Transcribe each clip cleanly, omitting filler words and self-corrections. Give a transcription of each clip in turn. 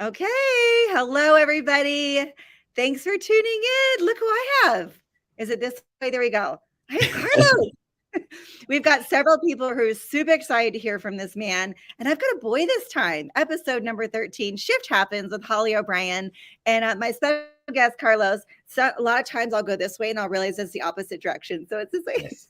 Okay. Hello, everybody. Thanks for tuning in. Look who I have. Is it this way? There we go. I have Carlos. We've got several people who are super excited to hear from this man. And I've got a boy this time. Episode number 13, Shift Happens with Holly O'Brien. And my special guest, Carlos. So a lot of times I'll go this way and I'll realize it's the opposite direction. So it's this way. Yes.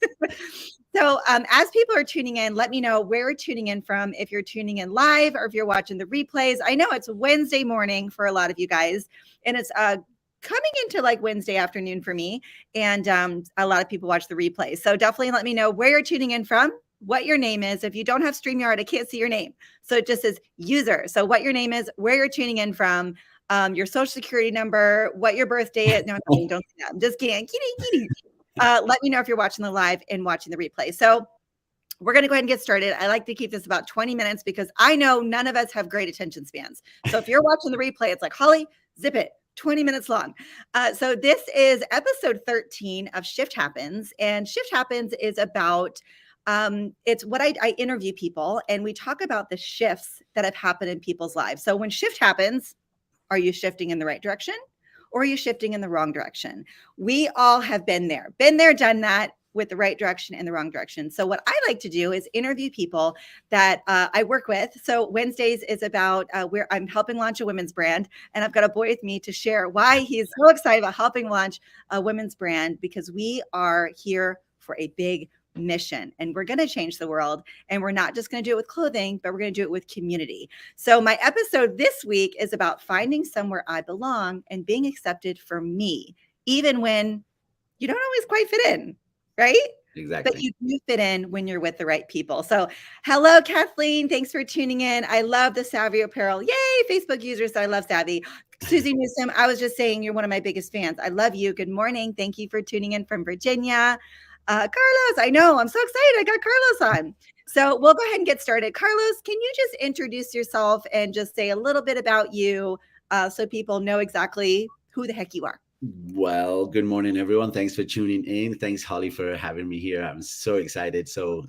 So as people are tuning in, let me know where you're tuning in from, if you're tuning in live or if you're watching the replays. I know it's Wednesday morning for a lot of you guys, and it's coming into like Wednesday afternoon for me. And a lot of people watch the replay. So definitely let me know where you're tuning in from, what your name is. If you don't have StreamYard, I can't see your name. So it just says user. So what your name is, where you're tuning in from, your social security number, what your birthday is. No, I'm kidding. Don't say that. I'm just kidding. Let me know if you're watching the live and watching the replay. So we're going to go ahead and get started. I like to keep this about 20 minutes because I know none of us have great attention spans. So if you're watching the replay, it's like, Holly, zip it. 20 minutes long. So this is episode 13 of Shift Happens. And Shift Happens is about, it's what I interview people and we talk about the shifts that have happened in people's lives. So when shift happens, are you shifting in the right direction or are you shifting in the wrong direction? We all have been there, done that with the right direction and the wrong direction. So what I like to do is interview people that I work with. So Wednesdays is about where I'm helping launch a women's brand. And I've got a boy with me to share why he's so excited about helping launch a women's brand, because we are here for a big mission and we're going to change the world. And we're not just going to do it with clothing, but we're going to do it with community. So my episode this week is about finding somewhere I belong and being accepted for me, even when you don't always quite fit in. Right? Exactly. But you do fit in when you're with the right people. So hello, Kathleen. Thanks for tuning in. I love the Savvy Apparel. Yay, Facebook users. I love Savvy. Susie Newsom, I was just saying you're one of my biggest fans. I love you. Good morning. Thank you for tuning in from Virginia. Carlos, I know. I'm so excited. I got Carlos on. So we'll go ahead and get started. Carlos, can you just introduce yourself and just say a little bit about you so people know exactly who the heck you are? Well, good morning, everyone. Thanks for tuning in. Thanks, Holly, for having me here. I'm so excited. So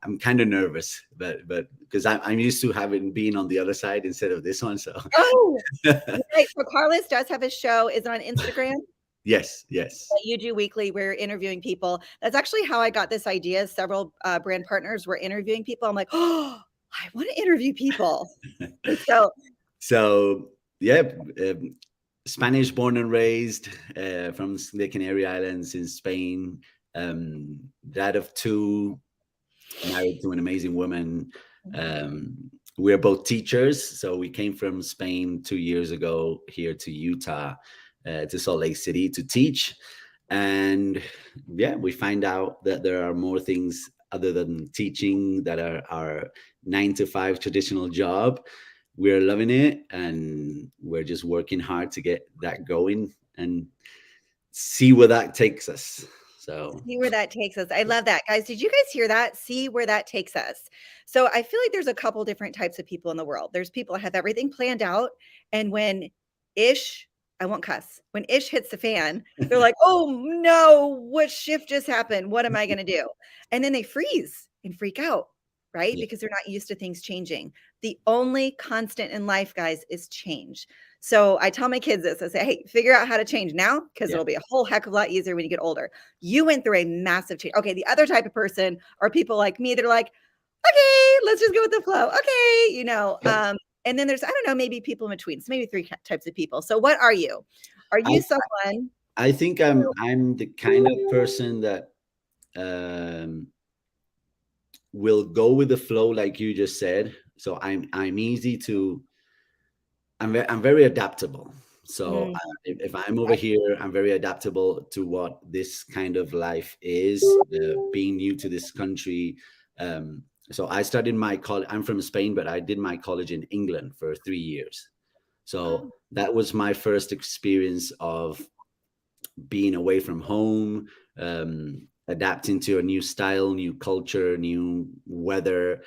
I'm kind of nervous, but because I'm used to having been on the other side instead of this one. So right. So Carlos does have a show. Is it on Instagram? Yes. That you do weekly. We're interviewing people. That's actually how I got this idea. Several brand partners were interviewing people. I'm like, oh, I want to interview people. So yeah. Spanish born and raised from the Canary Islands in Spain. Dad of two, married to an amazing woman. We're both teachers. So we came from Spain 2 years ago here to Utah, to Salt Lake City to teach. And yeah, we find out that there are more things other than teaching that are our 9-to-5 traditional job. We're loving it and we're just working hard to get that going and see where that takes us. So see where that takes us. I love that. Guys, did you guys hear that? See where that takes us. So I feel like there's a couple different types of people in the world. There's people that have everything planned out. And when I won't cuss, when ish hits the fan, they're like, oh no, what shift just happened? What am I going to do? And then they freeze and freak out. Right? Because they're not used to things changing. The only constant in life, guys, is change. So I tell my kids this. I say, hey, figure out how to change now because it'll be a whole heck of a lot easier when you get older. You went through a massive change. Okay, the other type of person are people like me. They're like, okay, let's just go with the flow. Okay, and then there's, I don't know, maybe people in between. So maybe three types of people. So what are you? Are you someone? I think I'm the kind of person that will go with the flow, like you just said. So I'm easy to. I'm very adaptable. So if I'm over here, I'm very adaptable to what this kind of life is. Being new to this country. So I started my college. I'm from Spain, but I did my college in England for 3 years. So that was my first experience of being away from home, adapting to a new style, new culture, new weather,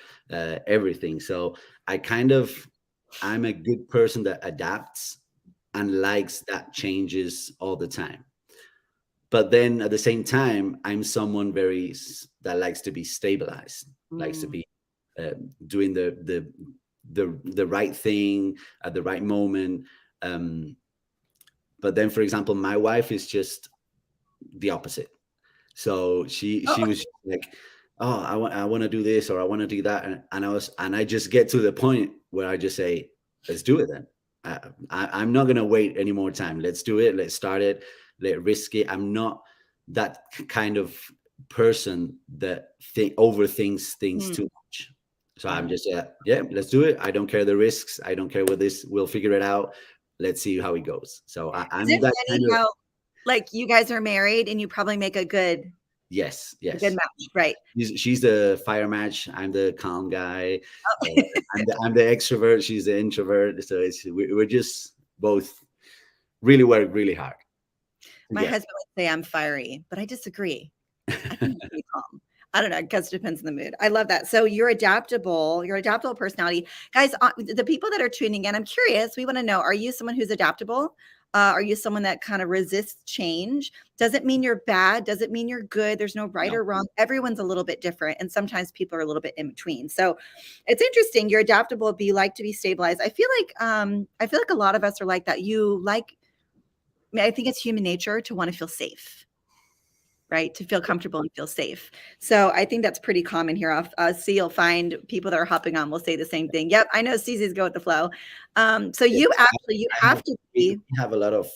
everything. So I'm a good person that adapts and likes that changes all the time. But then at the same time, I'm someone that likes to be stabilized, likes to be doing the the right thing at the right moment. But then, for example, my wife is just the opposite. So she Oh, was like, "Oh, I want to do this or I want to do that," and I just get to the point where I just say, "Let's do it then. I'm not gonna wait any more time. Let's do it. Let's start it. Let's risk it." I'm not that kind of person that overthinks things too much. So I'm just yeah, let's do it. I don't care the risks. I don't care what this. We'll figure it out. Let's see how it goes. So is I'm it that funny kind of. how like you guys are married and you probably make a good Yes, a good yes. match, right? She's the fire match. I'm the calm guy. Oh. I'm the extrovert. She's the introvert. So we're just both really work really hard My together. husband would say I'm fiery, but I disagree. I think I'm pretty calm. I don't know. I guess it depends on the mood. I love that. So you're adaptable. You're adaptable personality, guys. The people that are tuning in, I'm curious. We want to know: are you someone who's adaptable? Are you someone that kind of resists change? Doesn't mean you're bad. Doesn't mean you're good. There's no right No. or wrong. Everyone's a little bit different, and sometimes people are a little bit in between. So it's interesting. You're adaptable, but you like to be stabilized. I feel like a lot of us are like that. I think it's human nature to want to feel safe, right? To feel comfortable and feel safe. So I think that's pretty common here. See, you'll find people that are hopping on will say the same thing. Yep, I know Cece's go with the flow. So Yeah, you I have have to we be. have a lot of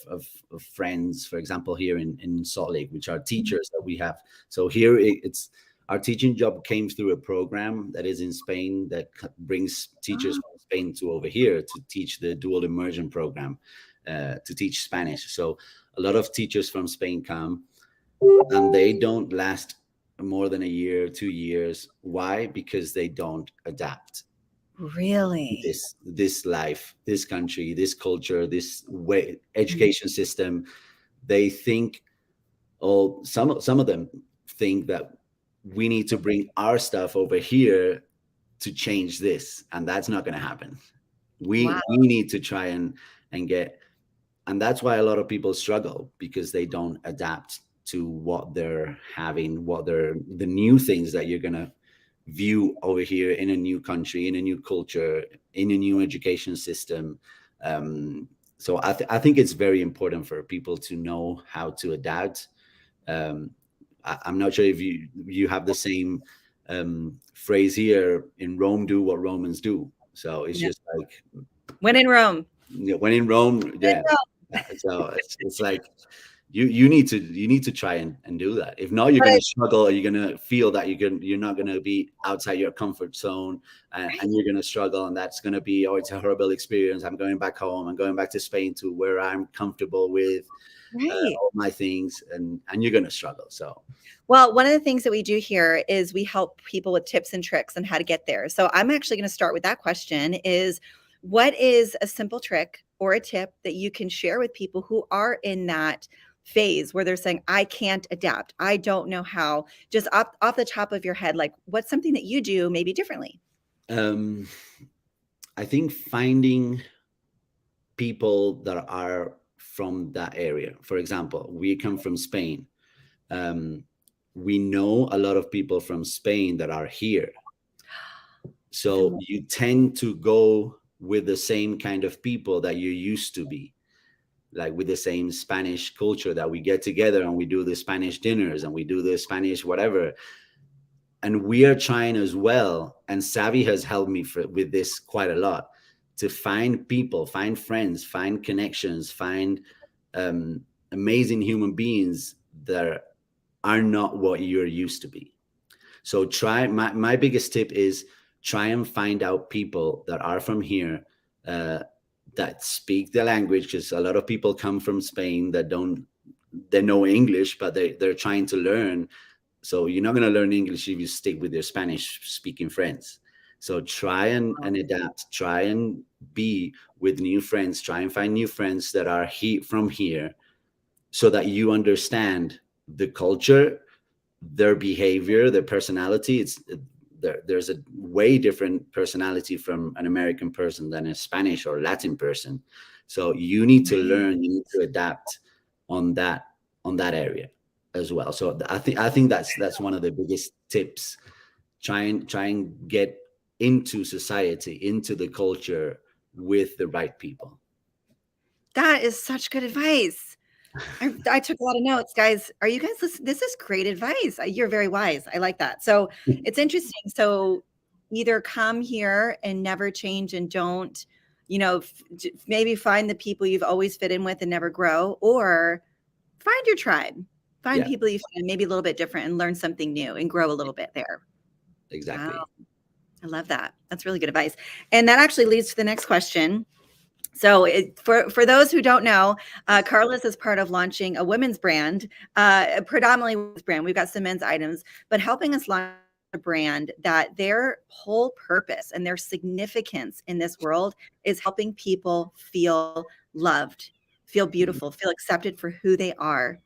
friends, for example, here in Salt Lake, which are teachers that we have. So here it's our teaching job came through a program that is in Spain that brings teachers from Spain to over here to teach the dual immersion program, to teach Spanish. So a lot of teachers from Spain come and they don't last more than a year, 2 years. Why? Because they don't adapt Really? this life, this country, this culture, this way education system. They think, oh, some of them think that we need to bring our stuff over here to change this, and that's not going to happen. Wow. We need to try and get, and that's why a lot of people struggle because they don't adapt to what they're having, what they're the new things that you're going to view over here in a new country, in a new culture, in a new education system. So I think it's very important for people to know how to adapt. I'm not sure if you have the same phrase here in Rome: "Do what Romans do." So it's Yeah. just like, When in Rome. when in Rome, When in yeah. Rome. So it's like you need to try and do that. If not, you're But going I, to struggle. You're going to feel that you're not going to be outside your comfort zone, right, and you're going to struggle. And that's going to be, oh, it's a horrible experience. I'm going back home. I'm going back to Spain to where I'm comfortable with right. all my things, and you're going to struggle. So Well, one of the things that we do here is we help people with tips and tricks on how to get there. So I'm actually going to start with that question is what is a simple trick or a tip that you can share with people who are in that phase where they're saying, I can't adapt. I don't know how. Just off the top of your head, like what's something that you do maybe differently? um, I think finding people that are from that area. For example, we come from Spain. We know a lot of people from Spain that are here. So you tend to go with the same kind of people that you used to be, like with the same Spanish culture that we get together and we do the Spanish dinners and we do the Spanish whatever. And we are trying as well. And Savvy has helped me with this quite a lot, to find people, find friends, find connections, find amazing human beings that are not what you're used to be. So my biggest tip is try and find out people that are from here, that speak the language, because a lot of people come from Spain that they know English, but they're trying to learn. So you're not going to learn English if you stick with your Spanish speaking friends. So try and adapt, try and be with new friends, try and find new friends that are from here, so that you understand the culture, their behavior, their personality. There's a way different personality from an American person than a Spanish or Latin person. So you need to learn, you need to adapt on that area as well. So I think that's one of the biggest tips. Try and get into society, into the culture with the right people. That is such good advice. I took a lot of notes, guys. Are you guys listening? This is great advice. You're very wise. I like that. So it's interesting. So either come here and never change and don't, maybe find the people you've always fit in with and never grow, or find your tribe, find people you find maybe a little bit different and learn something new and grow a little bit there. Exactly. Wow. I love that. That's really good advice. And that actually leads to the next question. So for those who don't know, Carlos is part of launching a women's brand, predominantly women's brand. We've got some men's items, but helping us launch a brand that their whole purpose and their significance in this world is helping people feel loved, feel beautiful, feel accepted for who they are,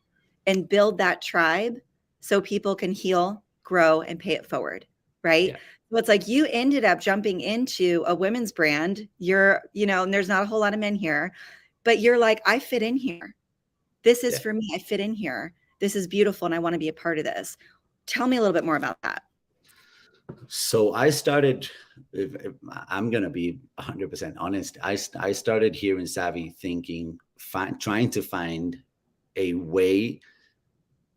and build that tribe so people can heal, grow, and pay it forward, right? Yeah. Well, it's like you ended up jumping into a women's brand. You're, and there's not a whole lot of men here, but you're like, I fit in here. This is for me. I fit in here. This is beautiful. And I want to be a part of this. Tell me a little bit more about that. So I started, if I'm going to be 100% honest, I started here in Savvy thinking, trying to find a way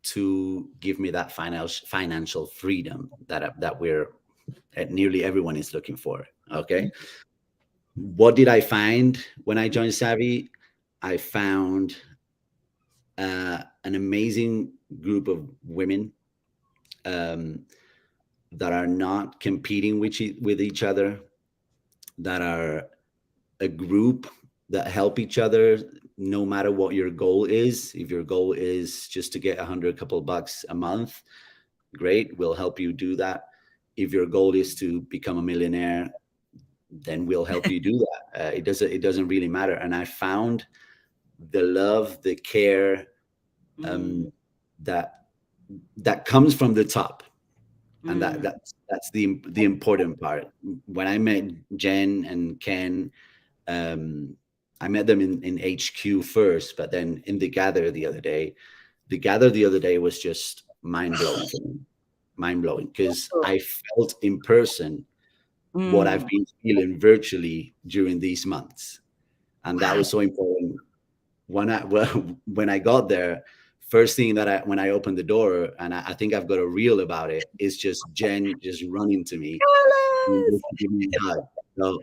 to give me that financial freedom that nearly everyone is looking for. Okay. What did I find when I joined Savvy? I found an amazing group of women that are not competing with each other, that are a group that help each other no matter what your goal is. If your goal is just to get a couple bucks a month, great, we'll help you do that. If your goal is to become a millionaire, then we'll help you do that. It doesn't really matter. And I found the love, the care that comes from the top, and that's the important part. When I met Jen and Ken, I met them in HQ first, but then in the Gather the other day was just mind-blowing for me. Mind-blowing, because I felt in person what I've been feeling virtually during these months. And that was so important. When I got there, first thing when I opened the door, and I think I've got a reel about it, is just Jen just running to me and just giving me a hug. So,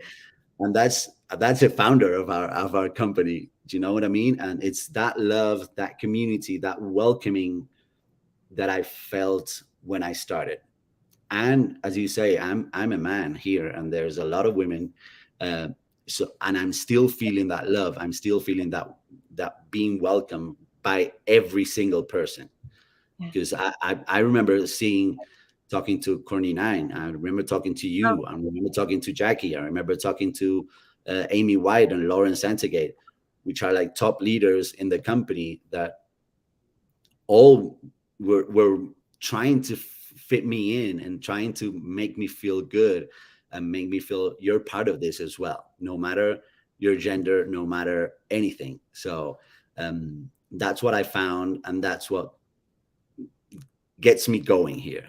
and that's a founder of our company. Do you know what I mean? And it's that love, that community, that welcoming that I felt when I started. And as you say, I'm a man here, and there's a lot of women. And I'm still feeling that love. I'm still feeling that being welcomed by every single person. Because I remember talking to Courtney Nine. I remember talking to you. I remember talking to Jackie. I remember talking to Amy White and Lauren Santagate, which are like top leaders in the company that all were trying to fit me in and trying to make me feel good and make me feel you're part of this as well, no matter your gender, no matter anything. So that's what I found, and that's what gets me going here.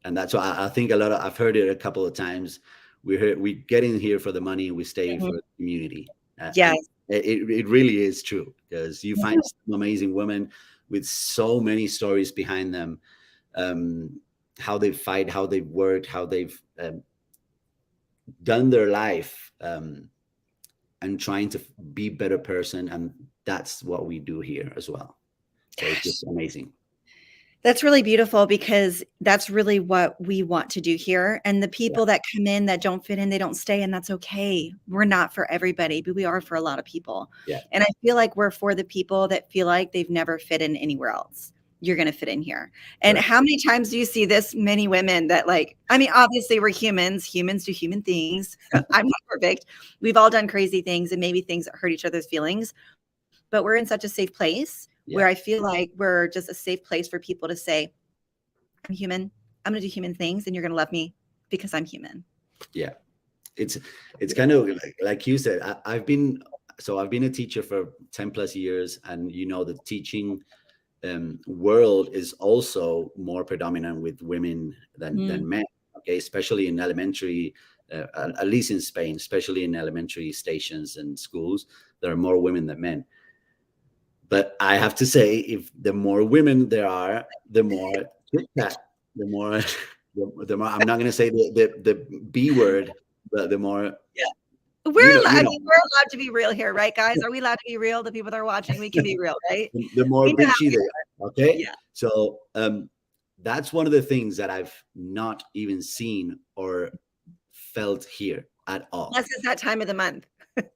And that's why I think I've heard it a couple of times. We get in here for the money and we stay for the community. Yes. It really is true, because you find some amazing women with so many stories behind them, how they fight, how they've worked, how they've done their life, and trying to be a better person. And that's what we do here as well. So it's just amazing. That's really beautiful, because that's really what we want to do here. And the people that come in that don't fit in, they don't stay, and that's okay. We're not for everybody, but we are for a lot of people. Yeah. And I feel like we're for the people that feel like they've never fit in anywhere else. You're going to fit in here. And how many times do you see this many women that obviously we're humans do human things. I'm not perfect. We've all done crazy things and maybe things that hurt each other's feelings, but we're in such a safe place where I feel like we're just a safe place for people to say, I'm human. I'm going to do human things, and you're going to love me because I'm human. Yeah. It's kind of like you said, I've been a teacher for 10 plus years, and the teaching world is also more predominant with women than men. Okay, especially in elementary, at least in Spain, especially in elementary stations and schools, there are more women than men. But I have to say, if the more women there are, the more chit chat, the more, the more. I'm not going to say the B word, but the more. I mean, we're allowed to be real here, right, guys? Are we allowed to be real? The people that are watching, we can be real, right? The more bitchy they are. Okay. Yeah. So that's one of the things that I've not even seen or felt here at all. Unless it's that time of the month.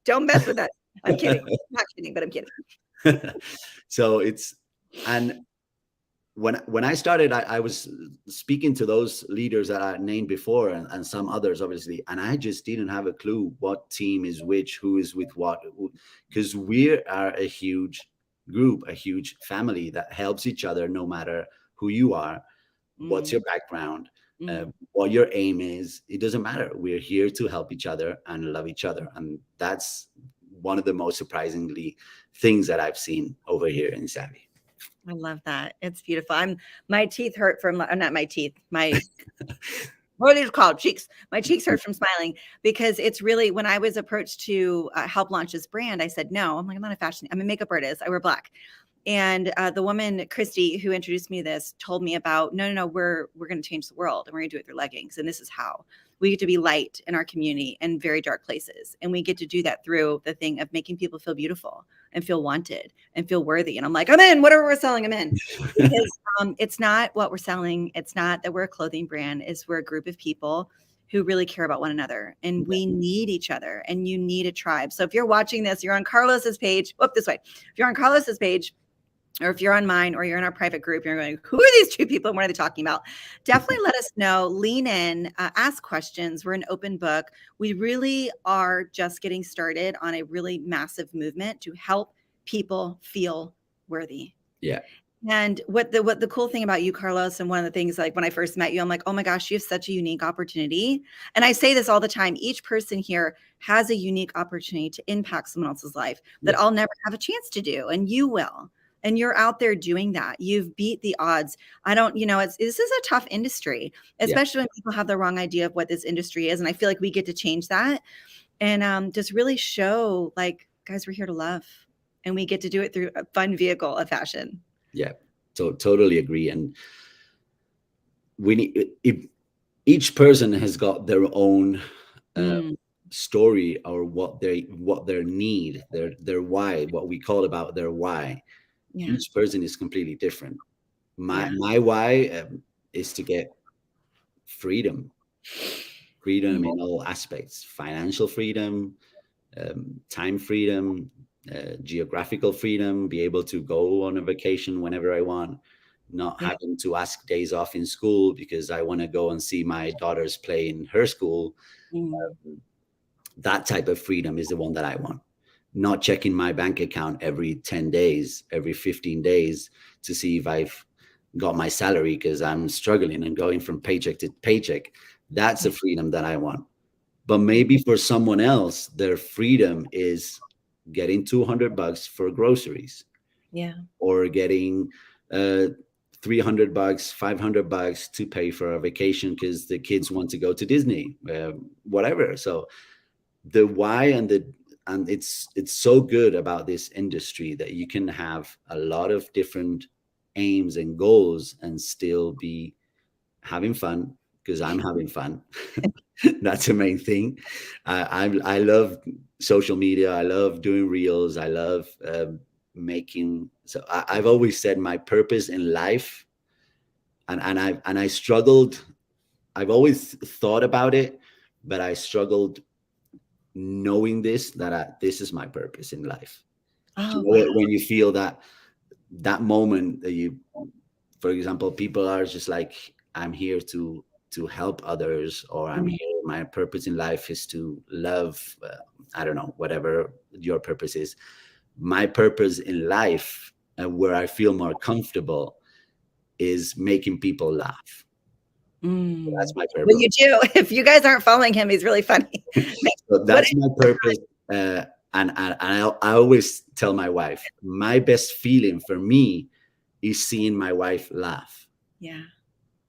Don't mess with that. I'm kidding. I'm not kidding, but I'm kidding. So and when I started, I was speaking to those leaders that I named before and some others, obviously, and I just didn't have a clue what team is which, who is with what, because we are a huge group, a huge family that helps each other no matter who you are, what's your background, what your aim is. It doesn't matter. We're here to help each other and love each other. And that's one of the most surprisingly things that I've seen over here in Savvy. I love that. It's beautiful. My teeth hurt from, not my teeth, my, what is it called? Cheeks. My cheeks hurt from smiling, because it's really, when I was approached to help launch this brand, I said, no, I'm not a fashion, I'm a makeup artist. I wear black. And the woman, Christy, who introduced me to this, told me about, no, we're going to change the world, and we're going to do it through leggings. And this is how we get to be light in our community in very dark places. And we get to do that through the thing of making people feel beautiful and feel wanted and feel worthy. And I'm like, I'm in, whatever we're selling, I'm in. Because it's not what we're selling. It's not that we're a clothing brand. It's we're a group of people who really care about one another, and we need each other, and you need a tribe. So if you're watching this, you're on Carlos's page, this way. If you're on Carlos's page, or if you're on mine, or you're in our private group, you're going, who are these two people and what are they talking about? Definitely let us know. Lean in, ask questions. We're an open book. We really are just getting started on a really massive movement to help people feel worthy. Yeah. And what the cool thing about you, Carlos, and one of the things, like when I first met you, I'm like, oh my gosh, you have such a unique opportunity. And I say this all the time. Each person here has a unique opportunity to impact someone else's life that I'll never have a chance to do. And you will. And you're out there doing that. You've beat the odds. This is a tough industry, especially when people have the wrong idea of what this industry is. And I feel like we get to change that and just really show, like, guys, we're here to love, and we get to do it through a fun vehicle of fashion. Yeah, totally agree. And each person has got their own story, or what their need, their why, what we call about their why. Each person is completely different. My why is to get freedom in all aspects: financial freedom, time freedom, geographical freedom, be able to go on a vacation whenever I want, not having to ask days off in school because I want to go and see my daughters play in her school. That type of freedom is the one that I want. Not checking my bank account every 10 days, every 15 days to see if I've got my salary, because I'm struggling and going from paycheck to paycheck. That's the freedom that I want. But maybe for someone else, their freedom is getting $200 for groceries. Or getting $300, $500 to pay for a vacation because the kids want to go to Disney, whatever. So the why and it's so good about this industry that you can have a lot of different aims and goals and still be having fun, because I'm having fun. That's the main thing. I love social media. I love doing reels. I love making. So I've always said my purpose in life, and I struggled. I've always thought about it, but I struggled knowing this is my purpose in life. When you feel that moment that you, for example, people are just like, I'm here to help others, or I'm here, my purpose in life is to love, I don't know, whatever your purpose is. My purpose in life, and where I feel more comfortable, is making people laugh. So that's my purpose. Well, you do. If you guys aren't following him, he's really funny. So that's my purpose. And I always tell my wife, my best feeling for me is seeing my wife laugh.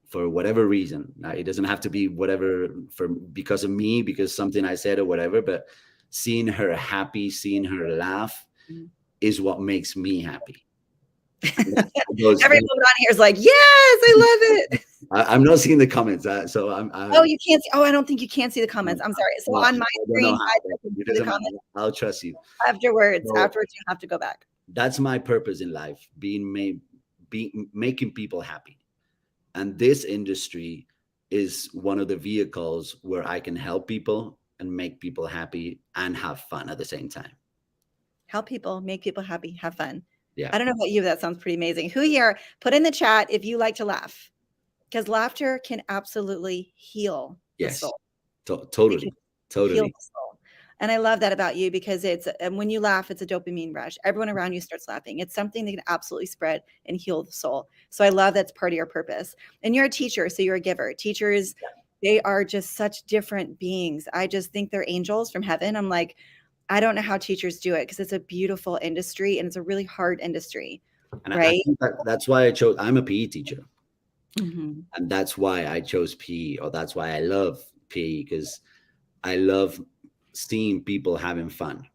for whatever reason. It doesn't have to be whatever because of me, because something I said or whatever, but seeing her happy, seeing her laugh is what makes me happy. Everyone on here is like, yes, I love it. I'm not seeing the comments, so I'm. Oh, you can't see. Oh, I don't think you can see the comments. I'm sorry. So on my screen, I can see the comments. I'll trust you. Afterwards, you have to go back. That's my purpose in life: making people happy, and this industry is one of the vehicles where I can help people and make people happy and have fun at the same time. Help people, make people happy, have fun. Yeah. I don't know about you, that sounds pretty amazing. Who here, put in the chat if you like to laugh, because laughter can absolutely heal the soul. Totally. Heal the soul. And I love that about you, because when you laugh, it's a dopamine rush. Everyone around you starts laughing. It's something that can absolutely spread and heal the soul. So I love that's part of your purpose. And you're a teacher, so you're a giver. Teachers, they are just such different beings. I just think they're angels from heaven. I'm like, I don't know how teachers do it, because it's a beautiful industry and it's a really hard industry. And right? I think that's why I'm a PE teacher. And that's why I chose PE, or that's why I love PE, because I love seeing people having fun.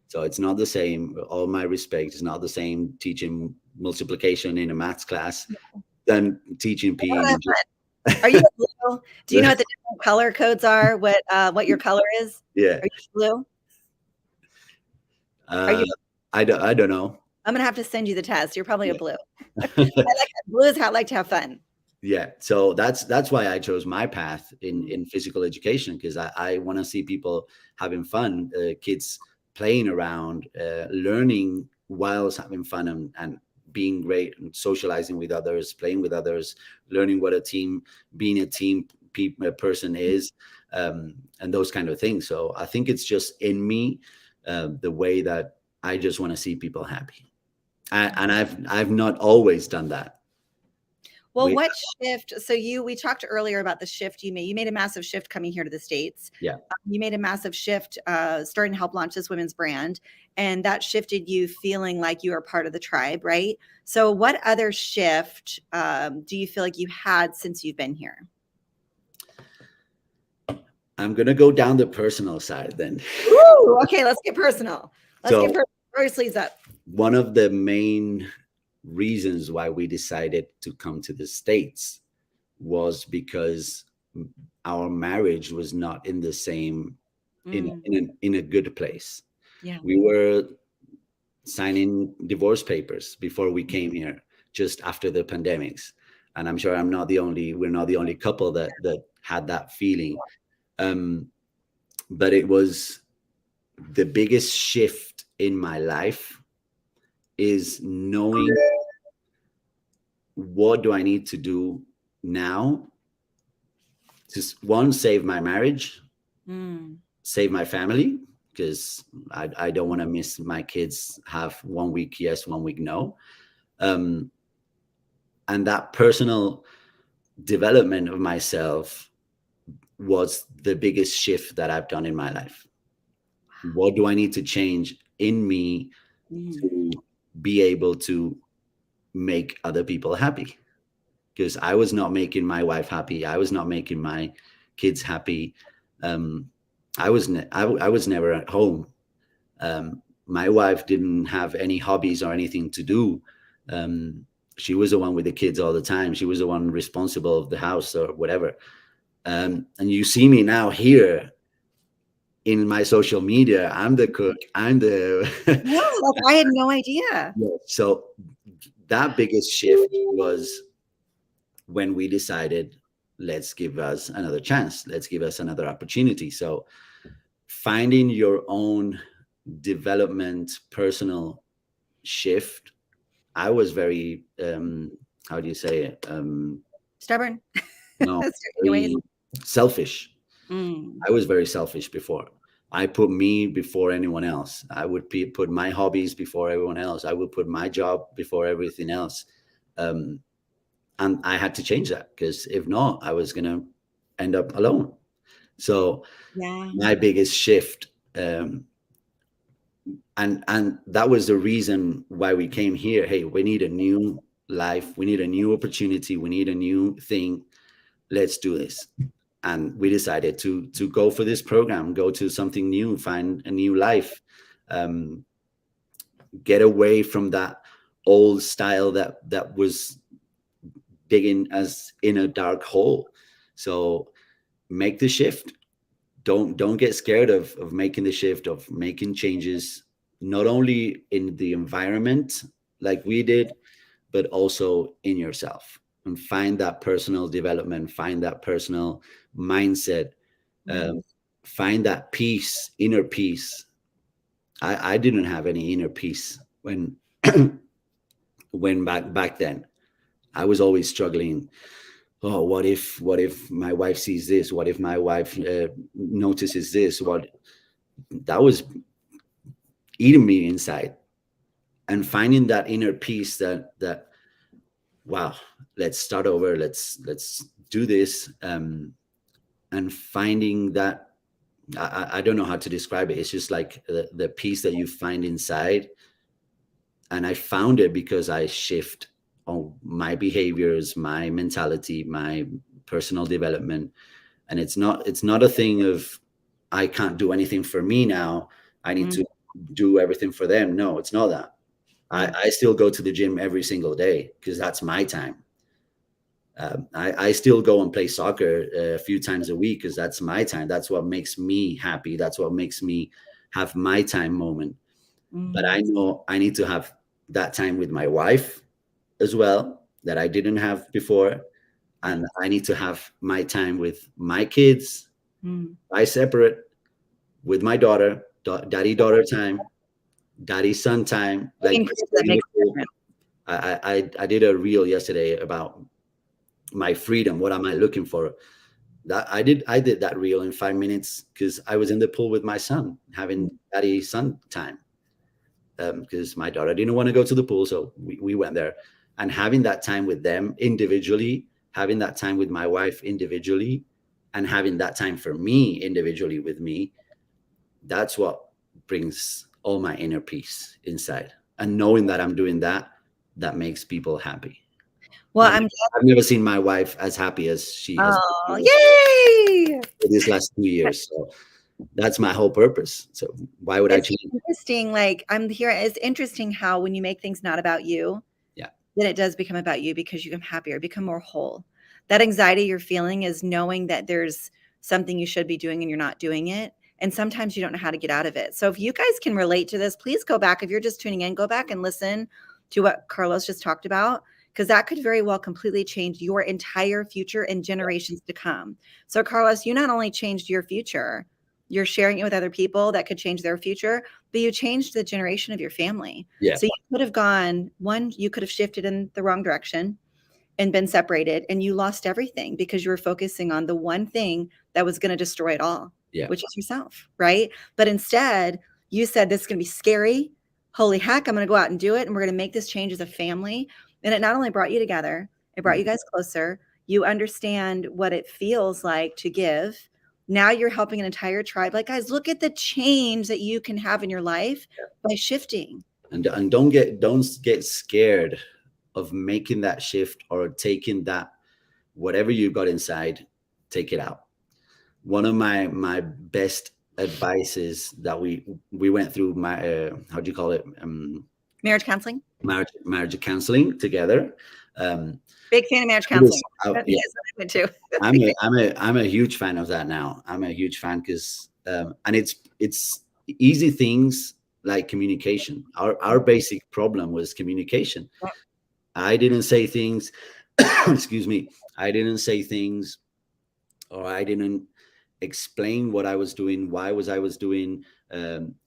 So it's not the same. All my respect, it's not the same teaching multiplication in a maths class than teaching PE. Are you blue? Do you know what the different color codes are? What your color is? Yeah. Are you blue? I don't know. I'm gonna have to send you the test. You're probably a blue. Blues like to have fun. Yeah. So that's why I chose my path in physical education, because I want to see people having fun, kids playing around, learning whilst having fun and being great and socializing with others, playing with others, learning what being a team person is, and those kind of things. So I think it's just in me, the way that I just want to see people happy. And I've not always done that. Well, what shift? So we talked earlier about the shift you made. You made a massive shift coming here to the States. Yeah. You made a massive shift starting to help launch this women's brand. And that shifted you feeling like you are part of the tribe, right? So what other shift do you feel like you had since you've been here? I'm going to go down the personal side then. Ooh, okay, let's get personal. Get personal. Roll your sleeves up. One of the main reasons why we decided to come to the States was because our marriage was not in the same in a good place. Yeah. We were signing divorce papers before we came here, just after the pandemics, and I'm sure we're not the only couple that had that feeling. But it was the biggest shift in my life, is knowing what do I need to do now to, one, save my marriage, save my family, because I don't want to miss my kids have 1 week yes, 1 week no. And that personal development of myself was the biggest shift that I've done in my life. What do I need to change in me to be able to make other people happy? Because I was not making my wife happy. I was not making my kids happy. I was never at home. My wife didn't have any hobbies or anything to do. She was the one with the kids all the time. She was the one responsible of the house or whatever. And you see me now here in my social media. I'm the cook. I'm the I had no idea. So that biggest shift was when we decided, let's give us another chance. Let's give us another opportunity. So finding your own development, personal shift. I was very, how do you say it? Stubborn. No, selfish. I was very selfish before. I put me before anyone else. I would put my hobbies before everyone else. I would put my job before everything else. And I had to change that, because if not, I was going to end up alone. So my biggest shift, and that was the reason why we came here. Hey, we need a new life. We need a new opportunity. We need a new thing. Let's do this. And we decided to go for this program, go to something new, find a new life, get away from that old style that was digging us in a dark hole. So make the shift. Don't get scared of making the shift, of making changes, not only in the environment like we did, but also in yourself, and find that personal development, find that personal mindset, find that peace, inner peace. I didn't have any inner peace when when back then. I was always struggling. Oh, what if my wife sees this? What if my wife notices this? What that was eating me inside. And finding that inner peace, that wow, let's start over, let's do this, and finding that, I don't know how to describe it. It's just like the peace that you find inside. And I found it because I shift on my behaviors, my mentality, my personal development. And it's not a thing of I can't do anything for me now, I need to do everything for them. No, it's not that. I still go to the gym every single day because that's my time. I still go and play soccer a few times a week because that's my time. That's what makes me happy. That's what makes me have my time moment. But I know I need to have that time with my wife as well that I didn't have before. And I need to have my time with my kids. I separate with my daughter, daddy-daughter time, daddy-son time. Like, I did a reel yesterday about my freedom. What am I looking for? That I did that reel in 5 minutes because I was in the pool with my son, having daddy-son time. Because my daughter didn't want to go to the pool, so we went there. And having that time with them individually, having that time with my wife individually, and having that time for me individually with me, that's what brings all my inner peace inside. And knowing that I'm doing that makes people happy. Well, I've never seen my wife as happy as she has been yay! these last 2 years. So that's my whole purpose. So why would I change? Interesting. Like, I'm here. It's interesting how when you make things not about you, then it does become about you because you become happier, become more whole. That anxiety you're feeling is knowing that there's something you should be doing and you're not doing it. And sometimes you don't know how to get out of it. So if you guys can relate to this, please go back. If you're just tuning in, go back and listen to what Carlos just talked about, because that could very well completely change your entire future and generations to come. So Carlos, you not only changed your future, you're sharing it with other people that could change their future, but you changed the generation of your family. Yeah. So you could have gone, you could have shifted in the wrong direction and been separated, and you lost everything because you were focusing on the one thing that was going to destroy it all, which is yourself, right? But instead, you said, this is going to be scary. Holy heck, I'm going to go out and do it. And we're going to make this change as a family. And it not only brought you together, it brought you guys closer. You understand what it feels like to give. Now you're helping an entire tribe. Like, guys, look at the change that you can have in your life by shifting. And don't get scared of making that shift or taking that, whatever you got inside, take it out. One of my best advices that we went through how do you call it? Marriage counseling. Marriage counseling together. Big fan of marriage counseling. I'm a huge fan of that now. I'm a huge fan because and it's easy things like communication. Our basic problem was communication. I didn't say things. Excuse me. I didn't say things, or I didn't explain what I was doing. Why was I was doing?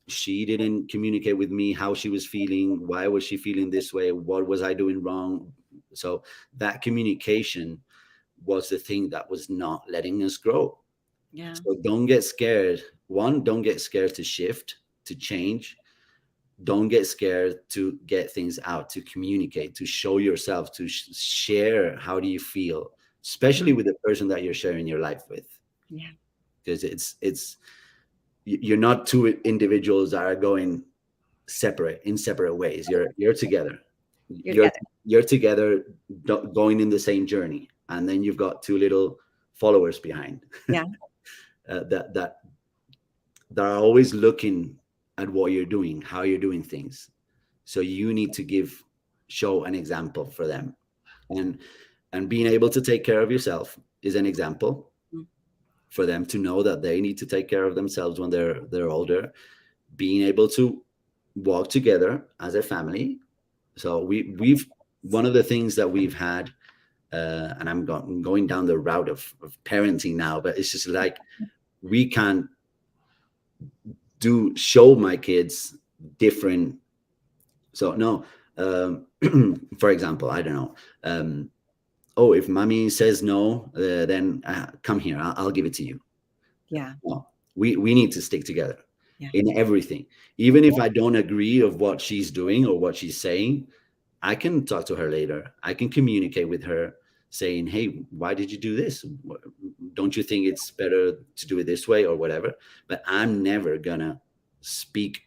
She didn't communicate with me how she was feeling. Why was she feeling this way? What was I doing wrong? So that communication was the thing that was not letting us grow. Yeah. So don't get scared. One, don't get scared to shift, to change. Don't get scared to get things out, to communicate, to show yourself, to share how do you feel, especially with the person that you're sharing your life with. Yeah. Because it's you're not two individuals that are going in separate ways. You're together. you're together going in the same journey, and then you've got two little followers behind. Yeah. that are always looking at what you're doing, how you're doing things. So you need to show an example for them, and being able to take care of yourself is an example for them to know that they need to take care of themselves when they're older. Being able to walk together as a family. So we've one of the things that we've had, and I'm going down the route of parenting now, but it's just like we can show my kids different. So no, for example, I don't know. Oh, if mommy says no, then come here. I'll give it to you. Yeah. No, we need to stick together in everything. Even if I don't agree of what she's doing or what she's saying, I can talk to her later. I can communicate with her saying, hey, why did you do this? Don't you think it's better to do it this way or whatever? But I'm never gonna speak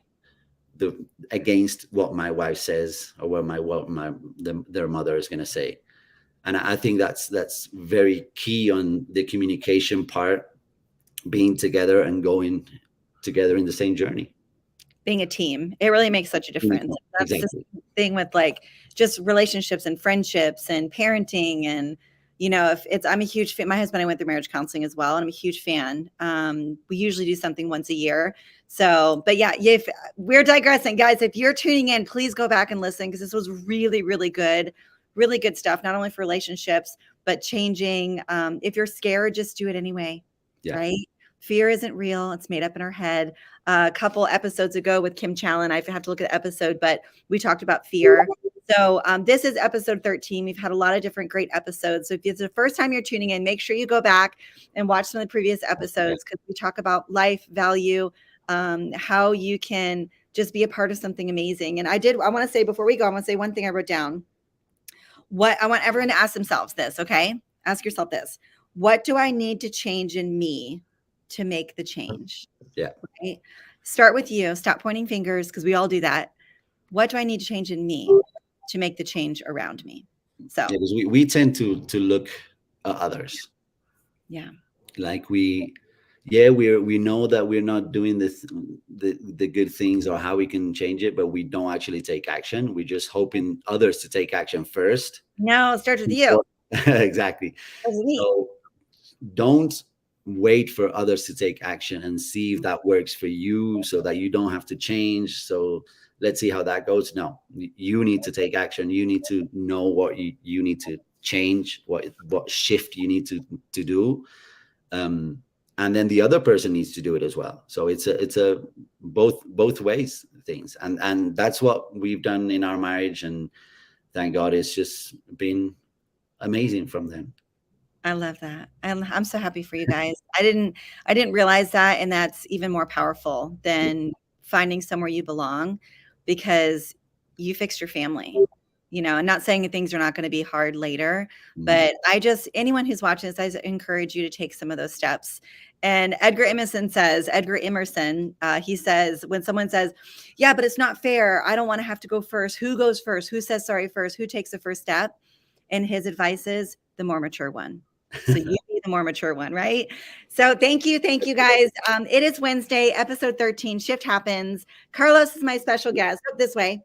against what my wife says or what their mother is gonna say. And I think that's very key on the communication part, being together and going together in the same journey. Being a team, it really makes such a difference. That's exactly. the thing with like just relationships and friendships and parenting. And, you know, I'm a huge fan. My husband and I went through marriage counseling as well, and I'm a huge fan. We usually do something once a year. So, but yeah, if we're digressing, guys, if you're tuning in, please go back and listen, because this was really, really good. Really good stuff, not only for relationships, but changing. If you're scared, just do it anyway, right? Fear isn't real. It's made up in our head. A couple episodes ago with Kim Challen, I have to look at the episode, but we talked about fear. So this is episode 13. We've had a lot of different great episodes. So if it's the first time you're tuning in, make sure you go back and watch some of the previous episodes, because we talk about life, value, how you can just be a part of something amazing. And I want to say, before we go, I want to say one thing I wrote down. What I want everyone to ask themselves this, okay? Ask yourself this. What do I need to change in me to make the change? Yeah. Right? Start with you. Stop pointing fingers, because we all do that. What do I need to change in me to make the change around me? So because we tend to look at others. Yeah. Like we know that we're not doing the good things or how we can change it, but we don't actually take action. We're just hoping others to take action first. No, it starts with you. Exactly. So don't wait for others to take action, and see if that works for you, so that you don't have to change. So let's see how that goes. No, you need to take action. You need to know what you need to change, what shift you need to do. And then the other person needs to do it as well. So it's a both ways things. And that's what we've done in our marriage. And thank God, it's just been amazing from then. I love that. I'm so happy for you guys. I didn't realize that. And that's even more powerful than finding somewhere you belong, because you fixed your family. You know, I'm not saying that things are not going to be hard later, but anyone who's watching this, I encourage you to take some of those steps. And Edgar Emerson, he says, when someone says, yeah, but it's not fair, I don't want to have to go first. Who goes first? Who says sorry first? Who takes the first step? And his advice is the more mature one. So you be the more mature one, right? So thank you guys. It is Wednesday, episode 13, Shift Happens. Carlos is my special guest. Look this way.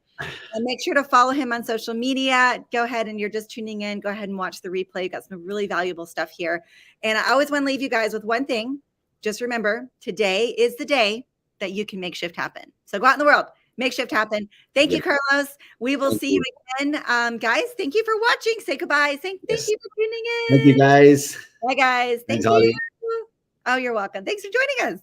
And make sure to follow him on social media. Go ahead, and you're just tuning in, go ahead and watch the replay. You got some really valuable stuff here. And I always want to leave you guys with one thing. Just remember, today is the day that you can make shift happen. So go out in the world, make shift happen. Thank you, Carlos. We will see you again. Guys, thank you for watching. Say goodbye. Thank you for tuning in. Thank you, guys. Bye, guys. Thank you. Holly. Oh, you're welcome. Thanks for joining us.